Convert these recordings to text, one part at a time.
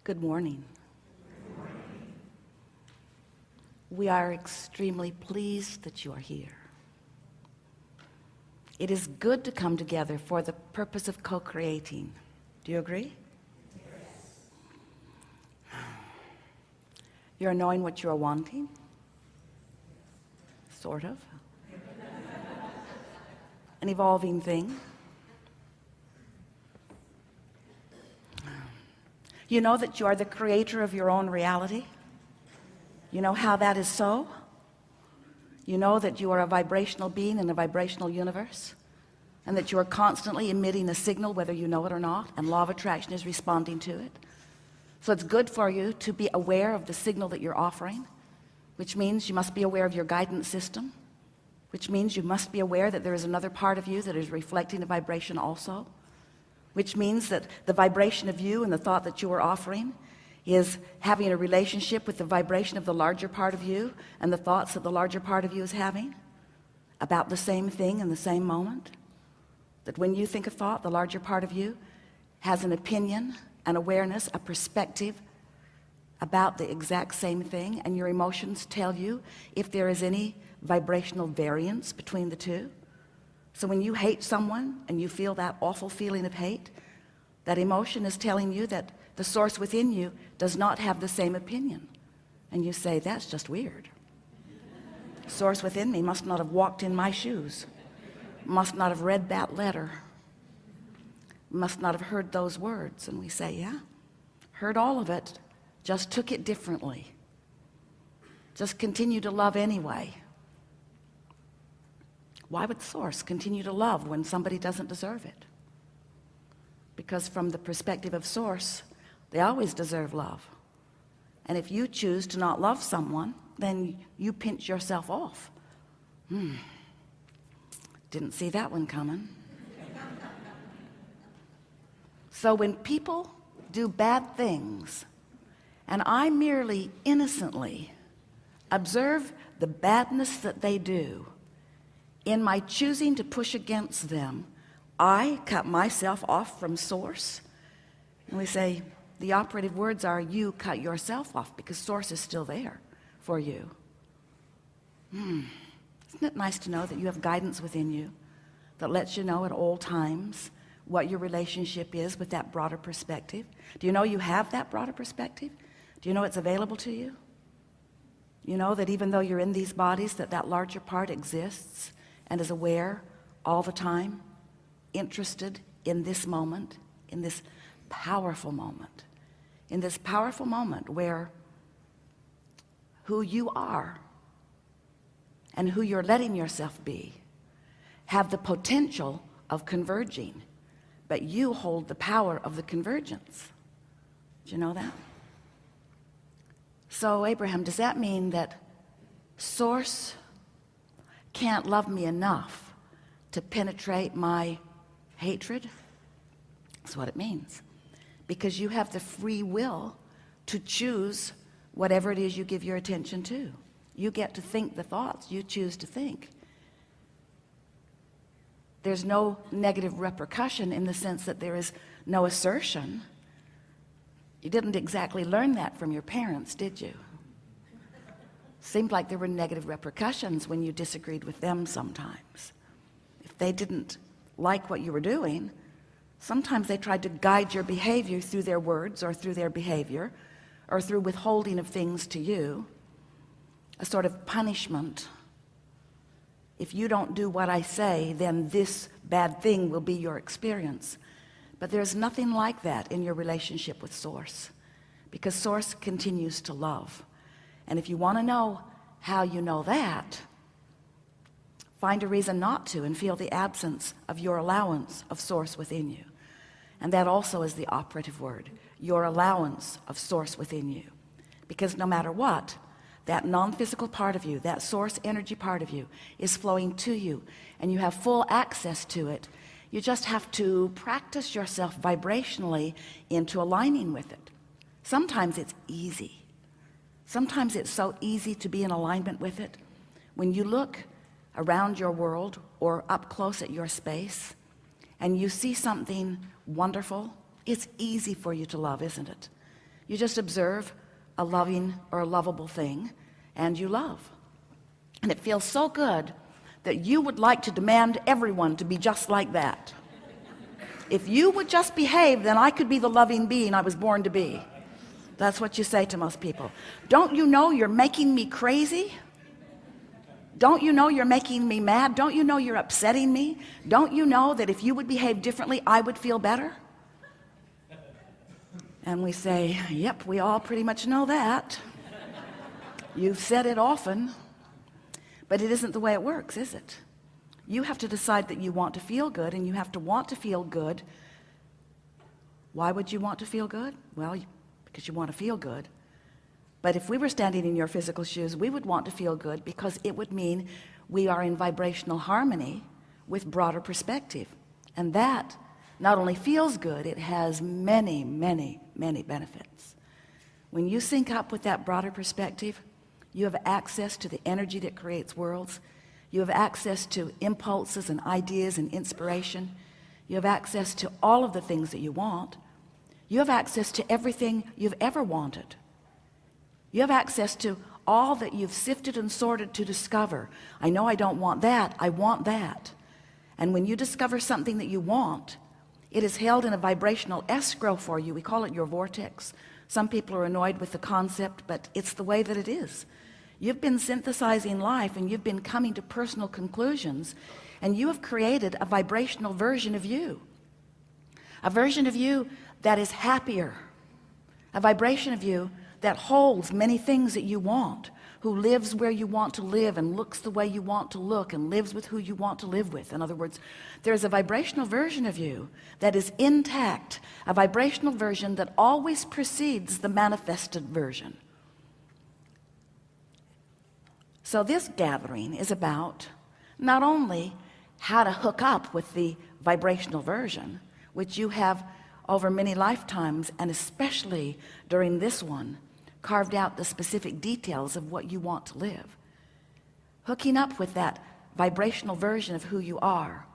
Good morning. We are extremely pleased that you are here. It is good to come together for the purpose of co-creating. Do you agree? Yes. You're knowing what you're wanting? Sort of. An evolving thing. You know that you are the creator of your own reality. You know how that is so? You know that you are a vibrational being in a vibrational universe, and that you are constantly emitting a signal whether you know it or not, and law of attraction is responding to it. So it's good for you to be aware of the signal that you're offering, which means you must be aware of your guidance system, which means you must be aware that there is another part of you that is reflecting the vibration also, which means that the vibration of you and the thought that you are offering is having a relationship with the vibration of the larger part of you and the thoughts that the larger part of you is having about the same thing in the same moment. That when you think a thought, the larger part of you has an opinion, an awareness, a perspective about the exact same thing, and your emotions tell you if there is any vibrational variance between the two. So when you hate someone and you feel that awful feeling of hate, that emotion is telling you that the source within you does not have the same opinion. And you say, that's just weird. Source within me must not have walked in my shoes, must not have read that letter, must not have heard those words. And we say, yeah, heard all of it, just took it differently. Just continue to love anyway. Why would source continue to love when somebody doesn't deserve it? Because from the perspective of source, they always deserve love. And if you choose to not love someone, then you pinch yourself off. Didn't see that one coming. So when people do bad things, and I merely innocently observe the badness that they do, in my choosing to push against them, I cut myself off from source. And we say the operative words are, you cut yourself off, because source is still there for you. Isn't it nice to know that you have guidance within you that lets you know at all times what your relationship is with that broader perspective? Do you know you have that broader perspective? Do you know it's available to you? You know that even though you're in these bodies, that larger part exists and is aware all the time, interested in this moment, in this powerful moment, where who you are and who you're letting yourself be have the potential of converging, but you hold the power of the convergence. Do you know that? So Abraham, does that mean that source can't love me enough to penetrate my hatred? That's what it means, because you have the free will to choose whatever it is you give your attention to. You get to think the thoughts you choose to think. There's no negative repercussion in the sense that there is no assertion. You didn't exactly learn that from your parents, did you? Seemed like there were negative repercussions when you disagreed with them sometimes. If they didn't like what you were doing, sometimes they tried to guide your behavior through their words or through their behavior or through withholding of things to you, a sort of punishment. If you don't do what I say, then this bad thing will be your experience. But there's nothing like that in your relationship with source, because source continues to love. And if you want to know how you know that, find a reason not to and feel the absence of your allowance of source within you. And that also is the operative word, your allowance of source within you. Because no matter what, that non-physical part of you, that source energy part of you is flowing to you, and you have full access to it. You just have to practice yourself vibrationally into aligning with it. Sometimes it's easy. Sometimes it's so easy to be in alignment with it. When you look around your world or up close at your space and you see something wonderful, it's easy for you to love, isn't it? You just observe a loving or a lovable thing, and you love. And it feels so good that you would like to demand everyone to be just like that. If you would just behave, then I could be the loving being I was born to be. That's what you say to most people. Don't you know you're making me crazy? Don't you know you're making me mad? Don't you know you're upsetting me? Don't you know that if you would behave differently, I would feel better? And we say, yep, we all pretty much know that. You've said it often. But it isn't the way it works, is it? You have to decide that you want to feel good, and you have to want to feel good. Why would you want to feel good? Well, because you want to feel good. But if we were standing in your physical shoes, we would want to feel good because it would mean we are in vibrational harmony with broader perspective. And that not only feels good, it has many, many, many benefits. When you sync up with that broader perspective, you have access to the energy that creates worlds. You have access to impulses and ideas and inspiration. You have access to all of the things that you want. You have access to everything you've ever wanted. You have access to all that you've sifted and sorted to discover. I know I don't want that. I want that. And when you discover something that you want, it is held in a vibrational escrow for you. We call it your vortex. Some people are annoyed with the concept, but it's the way that it is. You've been synthesizing life, and you've been coming to personal conclusions, and you have created a vibrational version of you. A version of you that is happier. A vibration of you that holds many things that you want, who lives where you want to live and looks the way you want to look and lives with who you want to live with. In other words, there's a vibrational version of you that is intact, a vibrational version that always precedes the manifested version. So this gathering is about not only how to hook up with the vibrational version, which you have over many lifetimes, and especially during this one, carved out the specific details of what you want to live. Hooking up with that vibrational version of who you are,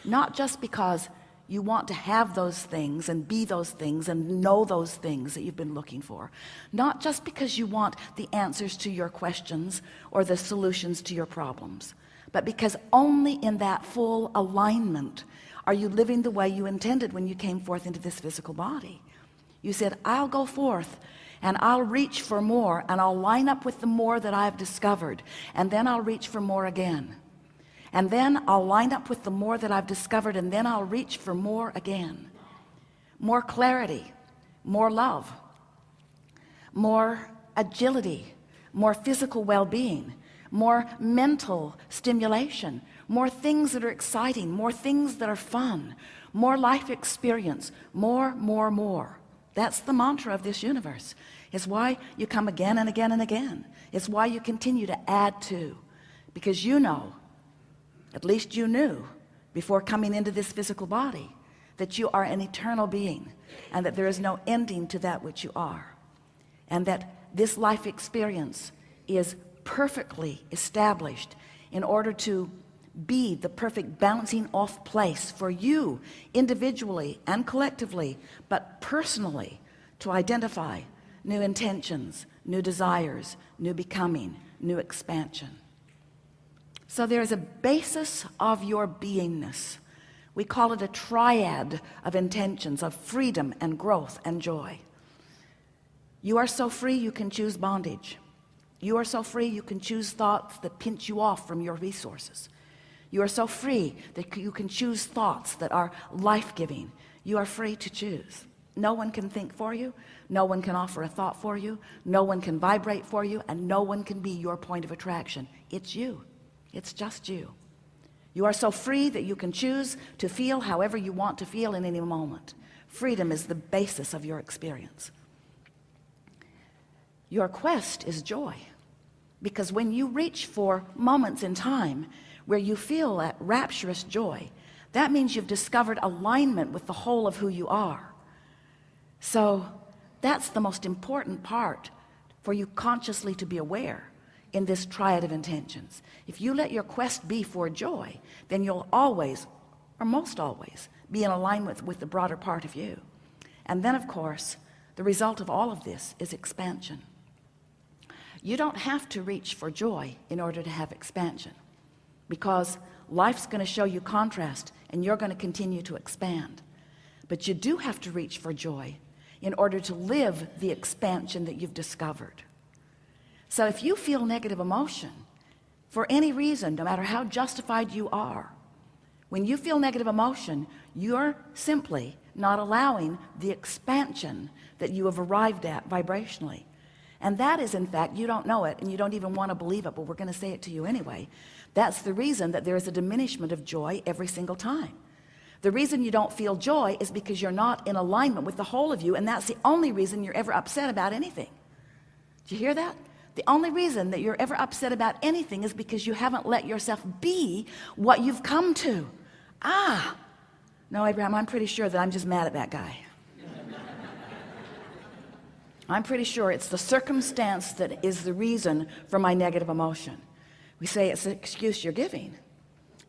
not just because you want to have those things and be those things and know those things that you've been looking for, not just because you want the answers to your questions or the solutions to your problems, but because only in that full alignment are you living the way you intended when you came forth into this physical body. You said, I'll go forth and I'll reach for more, and I'll line up with the more that I've discovered, and then I'll reach for more again, and then I'll line up with the more that I've discovered, and then I'll reach for more again. More clarity, more love, more agility, more physical well-being, more mental stimulation, more things that are exciting, more things that are fun, more life experience, more. That's the mantra of this universe. It's why you come again and again and again. It's why you continue to add to, because you know, at least you knew before coming into this physical body, that you are an eternal being, and that there is no ending to that which you are, and that this life experience is perfectly established in order to be the perfect bouncing off place for you individually and collectively, but personally, to identify new intentions, new desires, new becoming, new expansion. So there is a basis of your beingness. We call it a triad of intentions of freedom and growth and joy. You are so free you can choose bondage. You are so free you can choose thoughts that pinch you off from your resources. You are so free that you can choose thoughts that are life-giving. You are free to choose. No one can think for you. No one can offer a thought for you. No one can vibrate for you, and no one can be your point of attraction. It's you. It's just you. You are so free that you can choose to feel however you want to feel in any moment. Freedom is the basis of your experience. Your quest is joy, because when you reach for moments in time where you feel that rapturous joy, that means you've discovered alignment with the whole of who you are. So that's the most important part for you consciously to be aware in this triad of intentions. If you let your quest be for joy, then you'll always, or most always, be in alignment with the broader part of you. And then, of course, The result of all of this is expansion. You don't have to reach for joy in order to have expansion, because life's going to show you contrast and you're going to continue to expand. But you do have to reach for joy in order to live the expansion that you've discovered. So if you feel negative emotion for any reason, no matter how justified you are, when you feel negative emotion, you're simply not allowing the expansion that you have arrived at vibrationally. And that is, in fact, you don't know it and you don't even want to believe it, but we're going to say it to you anyway. That's the reason that there is a diminishment of joy every single time. The reason you don't feel joy is because you're not in alignment with the whole of you, and that's the only reason you're ever upset about anything. Do you hear that? The only reason that you're ever upset about anything is because you haven't let yourself be what you've come to. No, Abraham, I'm pretty sure that I'm just mad at that guy. I'm pretty sure it's the circumstance that is the reason for my negative emotion. We say it's the excuse you're giving.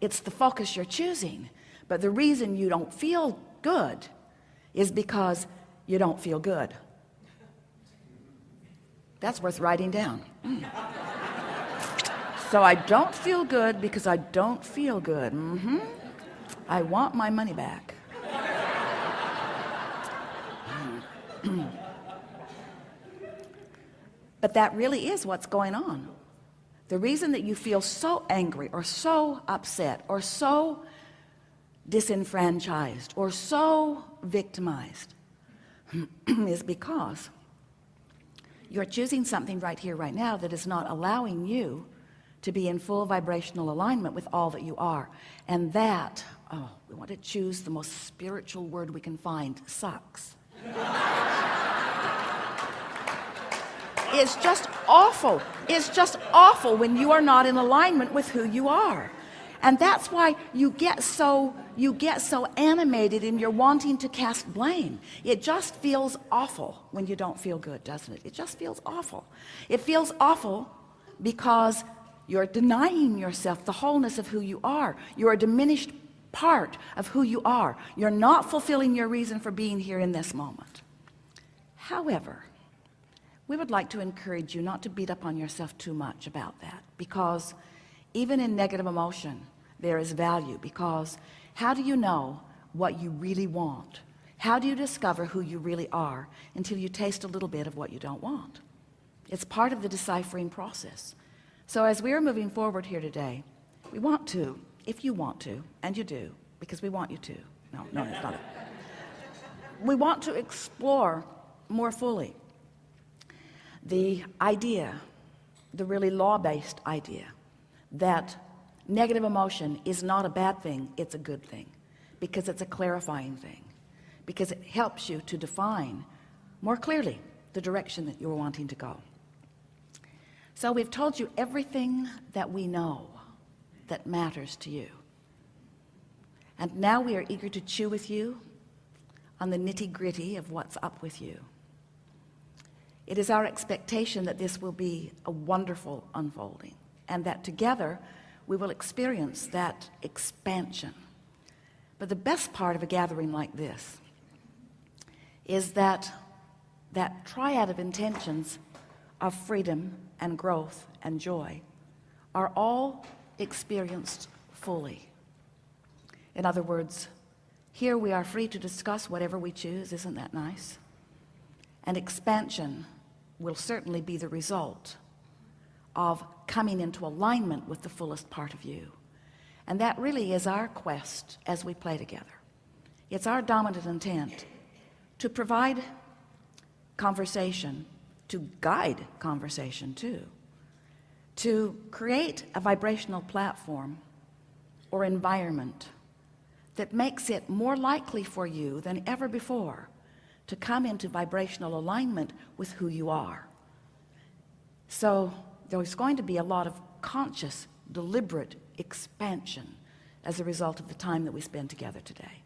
It's the focus you're choosing. But the reason you don't feel good is because you don't feel good. That's worth writing down. So I don't feel good because I don't feel good. I want my money back. But that really is what's going on. The reason that you feel so angry or so upset or so disenfranchised or so victimized is because you're choosing something right here, right now, that is not allowing you to be in full vibrational alignment with all that you are. And that, we want to choose the most spiritual word we can find, sucks. It's just awful. It's just awful when you are not in alignment with who you are. And that's why you get so animated in your wanting to cast blame. It just feels awful when you don't feel good, doesn't it? It just feels awful. It feels awful because you're denying yourself the wholeness of who you are. You're a diminished part of who you are. You're not fulfilling your reason for being here in this moment. However, we would like to encourage you not to beat up on yourself too much about that, because even in negative emotion, there is value. Because how do you know what you really want? How do you discover who you really are until you taste a little bit of what you don't want? It's part of the deciphering process. So as we are moving forward here today, we want to, if you want to, and you do, because we want you to. No, it's not it. We want to explore more fully the idea, the really law-based idea, that negative emotion is not a bad thing, it's a good thing, because it's a clarifying thing, because it helps you to define more clearly the direction that you're wanting to go. So we've told you everything that we know that matters to you. And now we are eager to chew with you on the nitty-gritty of what's up with you. It is our expectation that this will be a wonderful unfolding, and that together we will experience that expansion. But the best part of a gathering like this is that triad of intentions of freedom and growth and joy are all experienced fully. In other words, here we are free to discuss whatever we choose. Isn't that nice? And expansion will certainly be the result of coming into alignment with the fullest part of you. And that really is our quest as we play together. It's our dominant intent to provide conversation, to guide conversation too, to create a vibrational platform or environment that makes it more likely for you than ever before to come into vibrational alignment with who you are. So there's going to be a lot of conscious, deliberate expansion as a result of the time that we spend together today.